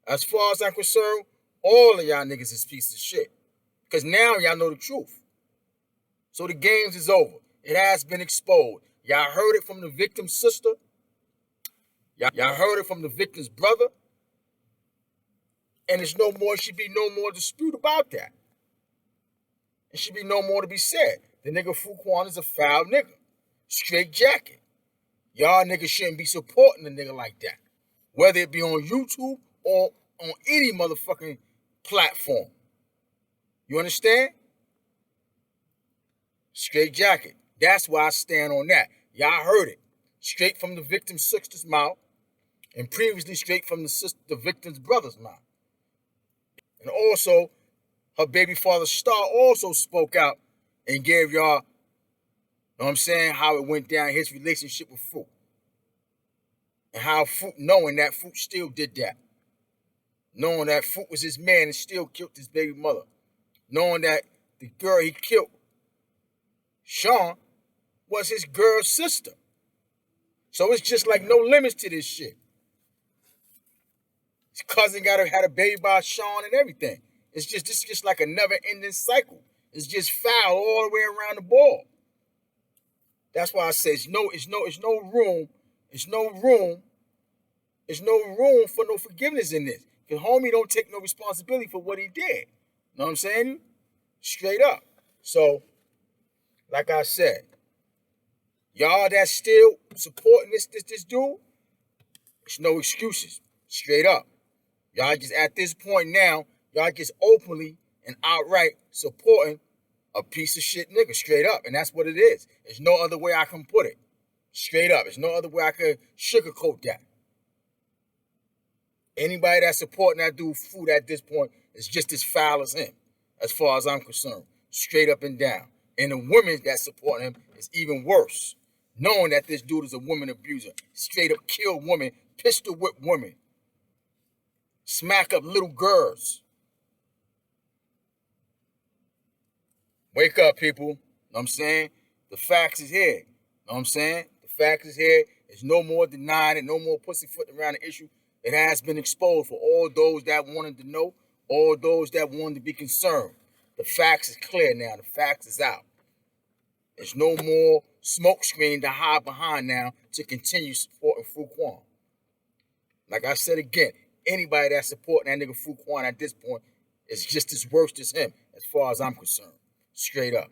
as far as I'm concerned, all of y'all niggas is pieces of shit. Because now y'all know the truth. So the games is over. It has been exposed. Y'all heard it from the victim's sister. Y'all heard it from the victim's brother. And there's no more, should be no more dispute about that. It should be no more to be said. The nigga Fruitquan is a foul nigga. Straight jacket. Y'all niggas shouldn't be supporting a nigga like that. Whether it be on YouTube or on any motherfucking platform. You understand? Straight jacket. That's why I stand on that. Y'all heard it. Straight from the victim's sister's mouth. And previously straight from the victim's brother's mouth. And also, her baby father Star also spoke out and gave y'all, know what I'm saying, how it went down, his relationship with Fruit. And how Fruit, knowing that Fruit still did that. Knowing that Fruit was his man and still killed his baby mother. Knowing that the girl he killed, Shawn, was his girl's sister. So it's just like no limits to this shit. His cousin had a baby by Shawn and everything. It's just like a never-ending cycle. It's just foul all the way around the ball. That's why I say it's no room for no forgiveness in this. Because homie don't take no responsibility for what he did. Know what I'm saying? Straight up. So, like I said, y'all that still supporting this dude, it's no excuses. Straight up. Y'all just at this point now, y'all just openly and outright supporting a piece of shit nigga. Straight up. And that's what it is. There's no other way I can put it. Straight up. There's no other way I could sugarcoat that. Anybody that's supporting that dude food at this point is just as foul as him, as far as I'm concerned. Straight up and down. And the women that support him is even worse. Knowing that this dude is a woman abuser. Straight up kill women, pistol whip women. Smack up little girls. Wake up, people. Know what I'm saying? The facts is here. Know what I'm saying? The facts is here. There's no more denying it, no more pussyfooting around the issue. It has been exposed for all those that wanted to know, all those that wanted to be concerned. The facts is clear now. The facts is out. There's no more smoke screen to hide behind now to continue supporting Fruitquan. Like I said again, anybody that's supporting that nigga Fruitquan at this point is just as worse as him, as far as I'm concerned. Straight up.